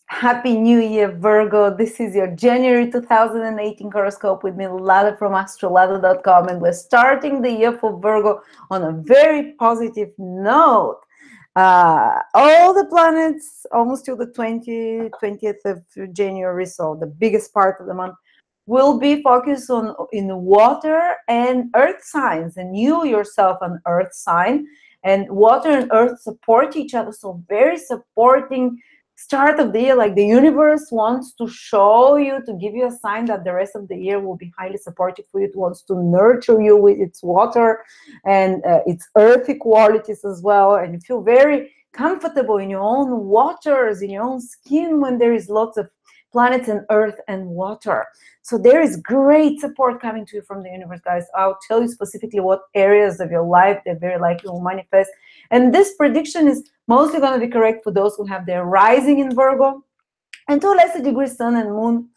Happy New Year, Virgo. This is your January 2018 horoscope with me, Lada from Astrolada.com. And we're starting the year for Virgo on a very positive note. All the planets, almost till the 20th of January, so the biggest part of the month, will be focused on in water and earth signs. And you yourself an earth sign. And water and earth support each other, so very supporting start of the year. Like the universe wants to show you, to give you a sign that the rest of the year will be highly supportive for you. It wants to nurture you with its water and its earthy qualities as well, and you feel very comfortable in your own waters, in your own skin, when there is lots of planets and earth and water. So there is great support coming to you from the universe, guys. I'll tell you specifically what areas of your life they're very likely will manifest. And this prediction is mostly going to be correct for those who have their rising in Virgo, and to a lesser degree sun and moon.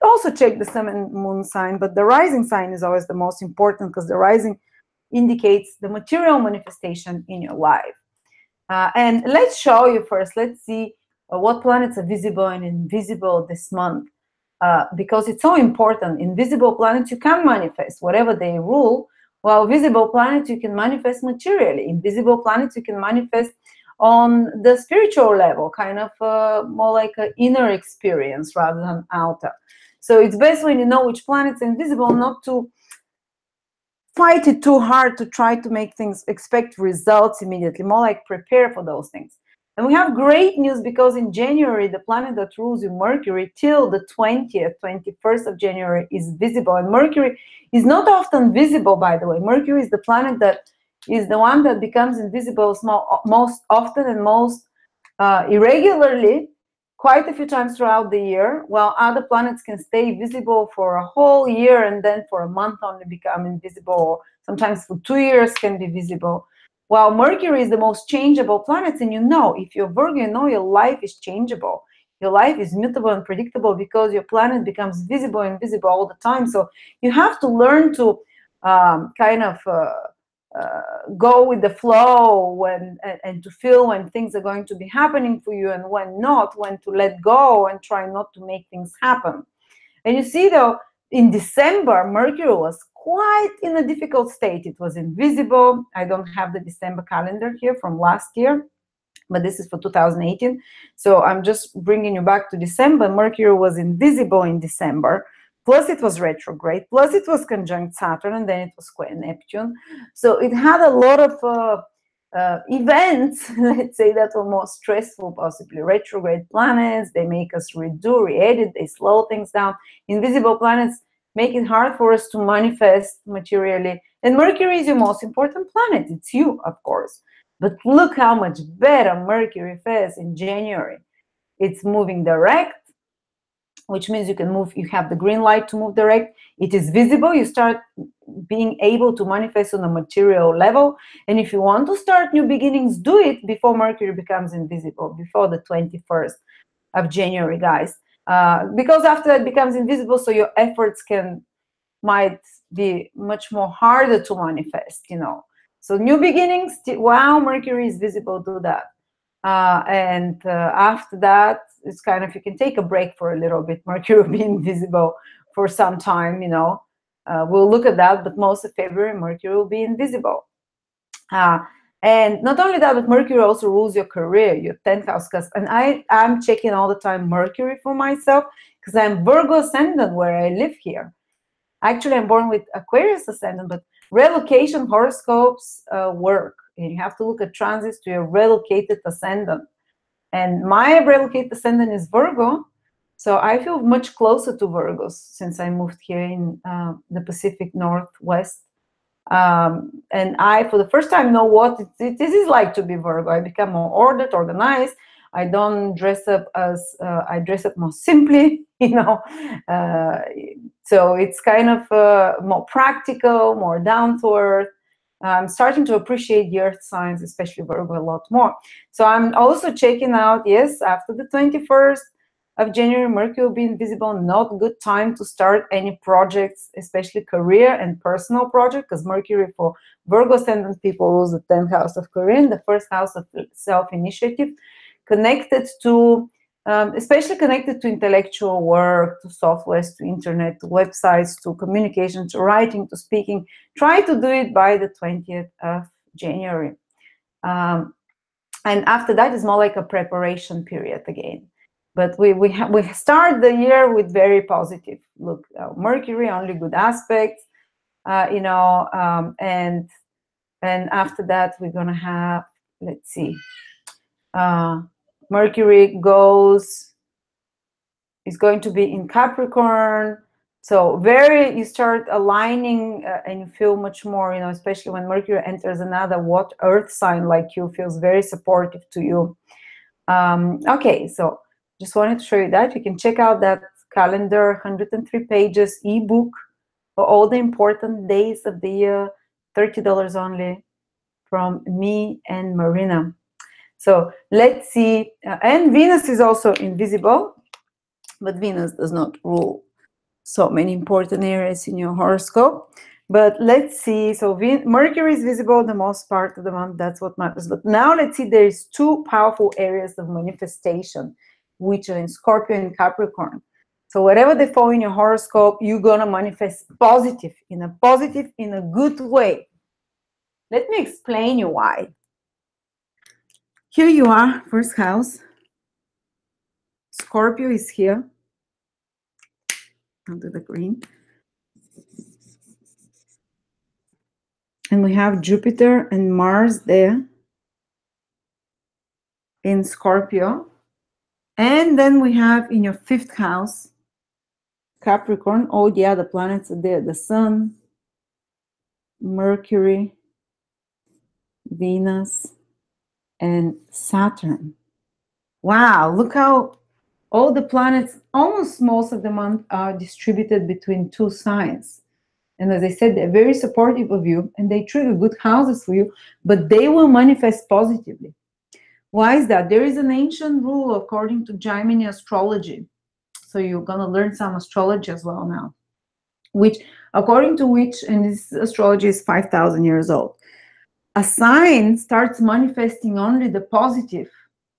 Also check the sun and moon sign, but the rising sign is always the most important, because the rising indicates the material manifestation in your life. And let's show you first. Let's see what planets are visible and invisible this month, because it's so important. Invisible planets you can manifest whatever they rule, while visible planets you can manifest materially. Invisible planets you can manifest on the spiritual level, kind of more like an inner experience rather than outer. So it's best when you know which planets are invisible not to fight it too hard to try to make things, expect results immediately, more like prepare for those things. And we have great news, because in January, the planet that rules you, Mercury, till the 21st of January is visible. And Mercury is not often visible, by the way. Mercury is the planet that is the one that becomes invisible most often and most irregularly, quite a few times throughout the year, while other planets can stay visible for a whole year and then for a month only become invisible, or sometimes for 2 years can be visible. While Mercury is the most changeable planet, and you know, if you're Virgo, you know your life is changeable. Your life is mutable and predictable, because your planet becomes visible and invisible all the time. So you have to learn to go with the flow and to feel when things are going to be happening for you and when not, when to let go and try not to make things happen. And you see, though, in December, Mercury was quite in a difficult state. It was invisible. I don't have the December calendar here from last year, but this is for 2018. So I'm just bringing you back to December. Mercury was invisible in December. Plus it was retrograde, plus it was conjunct Saturn, and then it was square Neptune. So it had a lot of events, let's say, that were more stressful, possibly. Retrograde planets, they make us redo, re-edit, they slow things down. Invisible planets make it hard for us to manifest materially. And Mercury is your most important planet. It's you, of course. But look how much better Mercury fares in January. It's moving direct, which means you can move, you have the green light to move direct. It is visible. You start being able to manifest on a material level. And if you want to start new beginnings, do it before Mercury becomes invisible, before the 21st of January, guys. Because after that becomes invisible, so your efforts might be much more harder to manifest, you know. So new beginnings, while Mercury is visible, do that. And after that, it's kind of, you can take a break for a little bit. Mercury will be invisible for some time, you know. We'll look at that, but most of February, Mercury will be invisible. And not only that, but Mercury also rules your career, your 10th house. And I'm checking all the time Mercury for myself, because I'm Virgo ascendant where I live here. Actually, I'm born with Aquarius ascendant, but relocation horoscopes work. And you have to look at transits to your relocated ascendant. And my relocated ascendant is Virgo, so I feel much closer to Virgos since I moved here in the Pacific Northwest. And I, for the first time, know what it is like to be Virgo. I become more ordered, organized. I don't dress up as, I dress up more simply, you know. So it's kind of more practical, more down to earth. I'm starting to appreciate the earth signs, especially Virgo, a lot more. So I'm also checking out, yes, after the 21st of January, Mercury will be invisible. Not good time to start any projects, especially career and personal projects, because Mercury for Virgo ascendant people rules the 10th house of career and the first house of self-initiative, connected to especially connected to intellectual work, to softwares, to internet, to websites, to communication, to writing, to speaking. Try to do it by the 20th of January. And after that is more like a preparation period again. But we start the year with very positive. Look, Mercury, only good aspects, you know, and after that we're gonna have, let's see, Mercury is going to be in Capricorn. So you start aligning and you feel much more, you know, especially when Mercury enters another earth sign like you, feels very supportive to you. Okay, so just wanted to show you that. You can check out that calendar, 103 pages, ebook for all the important days of the year, $30 only, from me and Marina. So let's see, and Venus is also invisible, but Venus does not rule so many important areas in your horoscope. But let's see, so Mercury is visible the most part of the month, that's what matters. But now let's see, there's two powerful areas of manifestation, which are in Scorpio and Capricorn. So whatever they fall in your horoscope, you're gonna manifest positive, in a good way. Let me explain you why. Here you are, first house. Scorpio is here, under the green. And we have Jupiter and Mars there in Scorpio. And then we have in your fifth house, Capricorn, all the other planets are there. The Sun, Mercury, Venus, and Saturn. Wow, look how all the planets, almost most of the month, are distributed between two signs. And as I said, they're very supportive of you and they trigger good houses for you, but they will manifest positively. Why is that? There is an ancient rule according to Gemini astrology. So you're going to learn some astrology as well now, according to which, and this astrology is 5,000 years old, a sign starts manifesting only the positive,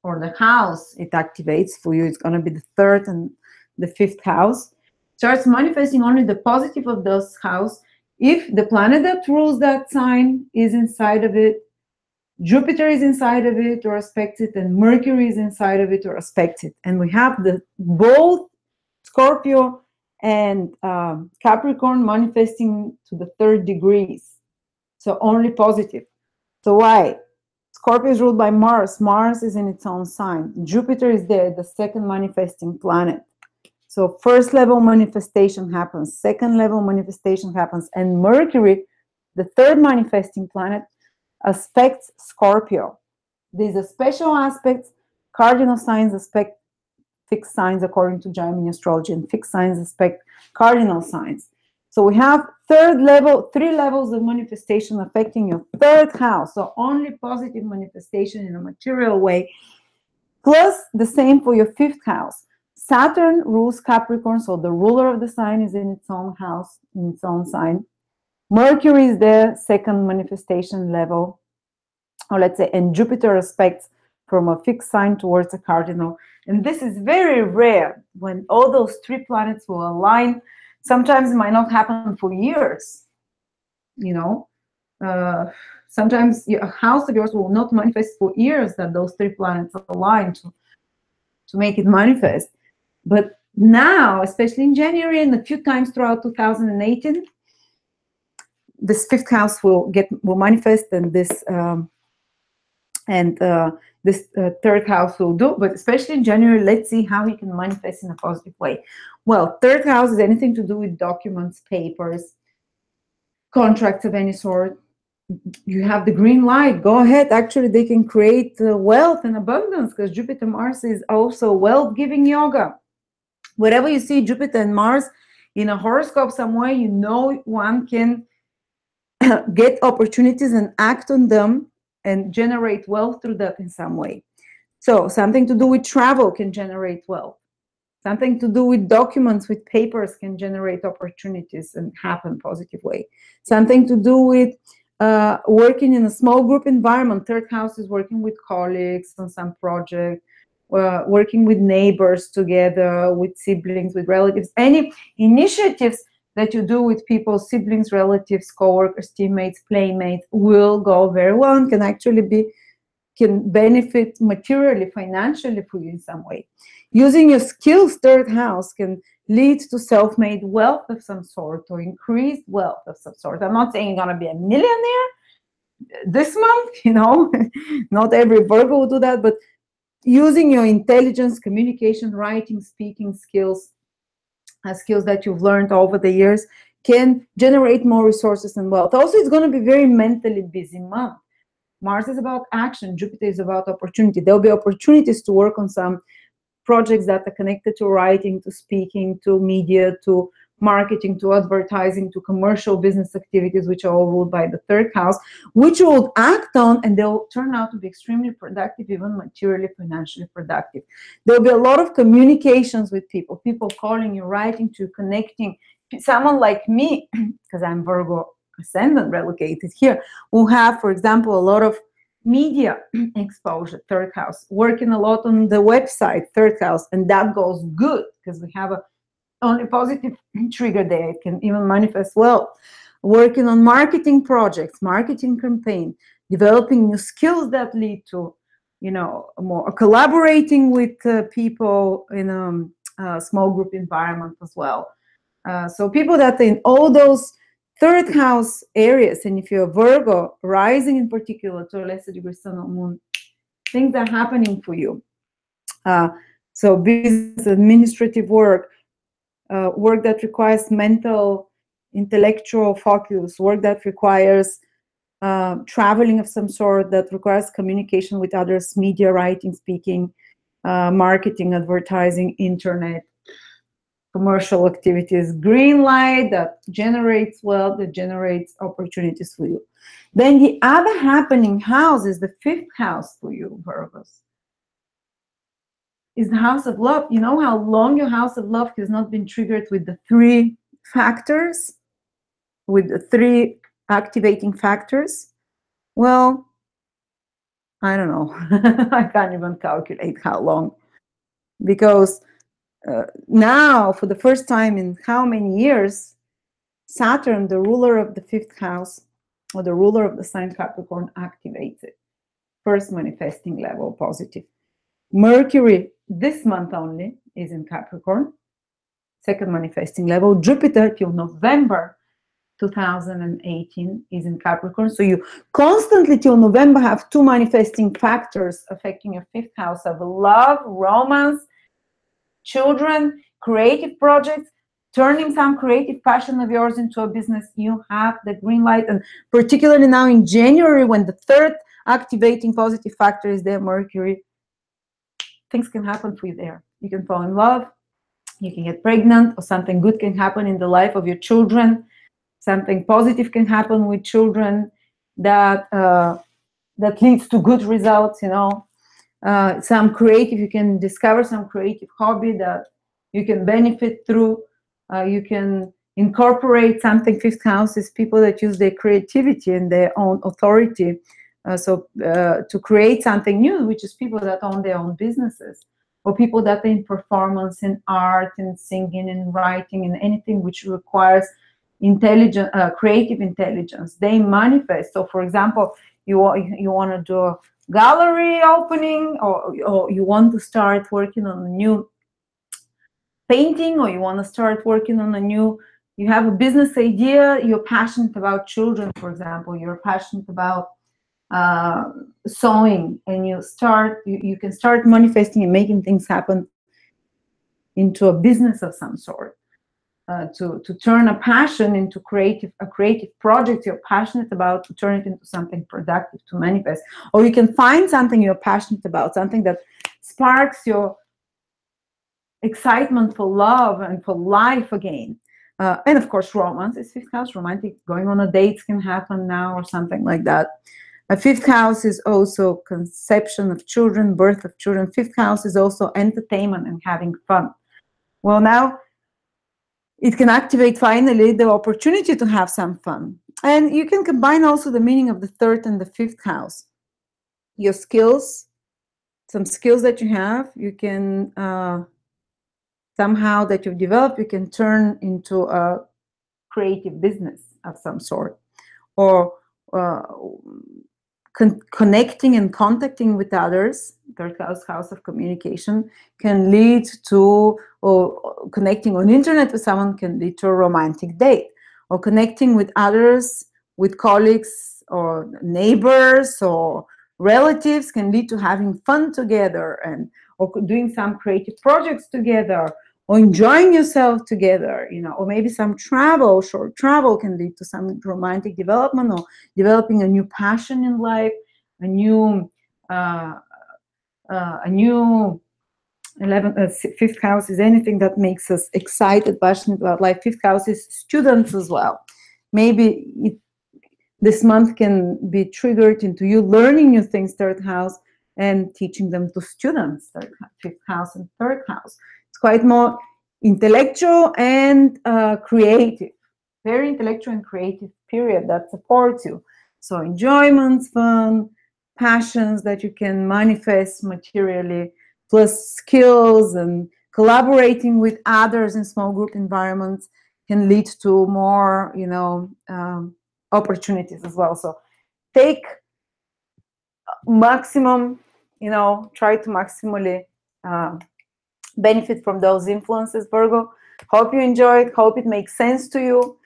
or the house it activates for you. It's going to be the third and the fifth house. Starts manifesting only the positive of those house if the planet that rules that sign is inside of it, Jupiter is inside of it or aspects it, and Mercury is inside of it or aspects it. And we have both Scorpio and Capricorn manifesting to the 3rd degrees. So only positive. So why? Scorpio is ruled by Mars. Mars is in its own sign. Jupiter is there, the second manifesting planet. So first level manifestation happens, second level manifestation happens, and Mercury, the third manifesting planet, aspects Scorpio. These are special aspects. Cardinal signs aspect fixed signs according to Gemini astrology, and fixed signs aspect cardinal signs. So we have three levels of manifestation affecting your third house. So only positive manifestation in a material way, plus the same for your fifth house. Saturn rules Capricorn, so the ruler of the sign is in its own house, in its own sign. Mercury is the second manifestation level, or let's say, and Jupiter aspects from a fixed sign towards a cardinal. And this is very rare when all those three planets will align. Sometimes it might not happen for years, you know. Sometimes a house of yours will not manifest for years that those three planets align to make it manifest. But now, especially in January and a few times throughout 2018, this fifth house will manifest, and this third house will do. But especially in January, let's see how he can manifest in a positive way. Well, third house is anything to do with documents, papers, contracts of any sort. You have the green light. Go ahead. Actually, they can create wealth and abundance, because Jupiter Mars is also wealth-giving yoga. Whatever you see Jupiter and Mars in a horoscope somewhere, you know one can get opportunities and act on them and generate wealth through that in some way. So something to do with travel can generate wealth. Something to do with documents, with papers, can generate opportunities and happen positive way. Something to do with working in a small group environment. Third house is working with colleagues on some project, working with neighbors together, with siblings, with relatives, any initiatives that you do with people, siblings, relatives, co-workers, teammates, playmates, will go very well and can benefit materially, financially for you in some way. Using your skills, third house can lead to self-made wealth of some sort or increased wealth of some sort. I'm not saying you're going to be a millionaire this month, not every Virgo will do that, but using your intelligence, communication, writing, speaking skills, skills that you've learned over the years, can generate more resources and wealth. Also, it's going to be very mentally busy month. Mars is about action. Jupiter is about opportunity. There'll be opportunities to work on some projects that are connected to writing, to speaking, to media, to marketing, to advertising, to commercial business activities, which are all ruled by the third house, which you will act on, and they'll turn out to be extremely productive, even materially, financially productive. There'll be a lot of communications with people calling you, writing to you, connecting. Someone like me, because I'm Virgo ascendant relocated here, will have, for example, a lot of media exposure, third house, working a lot on the website, third house, and that goes good because we have a only positive trigger there. It can even manifest well. Working on marketing projects, marketing campaign, developing new skills that lead to, more collaborating with people in a small group environment as well. So people that are in all those third house areas, and if you're a Virgo, rising in particular, to a lesser degree, sun or moon, things are happening for you. So business, administrative work, work that requires mental, intellectual focus, work that requires traveling of some sort, that requires communication with others, media, writing, speaking, marketing, advertising, internet, commercial activities, green light that generates wealth, that generates opportunities for you. Then the other happening house is the fifth house for you, Virgos. Is the house of love. You know how long your house of love has not been triggered with the three factors, with the three activating factors? Well, I don't know. I can't even calculate how long. Because now, for the first time in how many years, Saturn, the ruler of the fifth house, or the ruler of the sign Capricorn, activates it. First manifesting level, positive. Mercury, this month only, is in Capricorn. Second manifesting level. Jupiter, till November 2018, is in Capricorn. So you constantly, till November, have two manifesting factors affecting your fifth house of love, romance, children, creative projects, turning some creative passion of yours into a business. You have the green light, and particularly now in January, when the third activating positive factor is there, Mercury, things can happen for you there. You can fall in love, you can get pregnant, or something good can happen in the life of your children. Something positive can happen with children that leads to good results, some creative, you can discover some creative hobby that you can benefit through. You can incorporate something. Fifth house is people that use their creativity and their own authority. To create something new, which is people that own their own businesses, or people that are in performance, in art, in singing, in writing, and anything which requires creative intelligence. They manifest. So, for example, you want to do a gallery opening, or you want to start working on a new painting, or you want to start working on you have a business idea, you're passionate about children, for example, you're passionate about sewing, and you can start manifesting and making things happen into a business of some sort. To turn a passion into a creative project you're passionate about, to turn it into something productive, to manifest. Or you can find something you're passionate about, something that sparks your excitement for love and for life again. And of course, romance is fifth house. Romantic, going on a date can happen now, or something like that. A fifth house is also conception of children, birth of children. Fifth house is also entertainment and having fun. Well, now it can activate finally the opportunity to have some fun. And you can combine also the meaning of the third and the fifth house. Your skills, some skills that you have, you can somehow that you've developed, you can turn into a creative business of some sort, or uh, connecting and contacting with others. Third house of communication can lead to, or connecting on internet with someone can lead to a romantic date, or connecting with others, with colleagues or neighbors or relatives can lead to having fun together, and or doing some creative projects together, or enjoying yourself together, or maybe some travel, short travel can lead to some romantic development, or developing a new passion in life, a new 5th house is anything that makes us excited, passionate about life. 5th house is students as well. Maybe this month can be triggered into you learning new things, 3rd house, and teaching them to students, 5th house and 3rd house. It's quite more intellectual and creative, very intellectual and creative period that supports you. So enjoyments, fun, passions that you can manifest materially, plus skills and collaborating with others in small group environments can lead to more, opportunities as well. So take maximum, try to maximally benefit from those influences, Virgo. Hope you enjoyed. Hope it makes sense to you.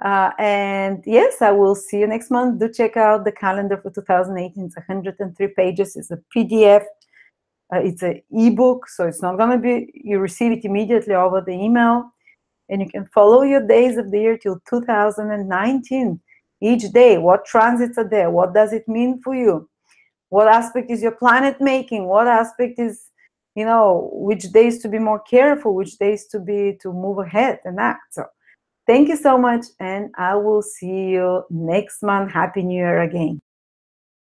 And yes, I will see you next month. Do check out the calendar for 2018. It's 103 pages. It's a PDF. It's an ebook, so it's not going to be, you receive it immediately over the email. And you can follow your days of the year till 2019. Each day, what transits are there? What does it mean for you? What aspect is your planet making? What aspect is, which days to be more careful, which days to move ahead and act. So thank you so much, and I will see you next month. Happy New Year again.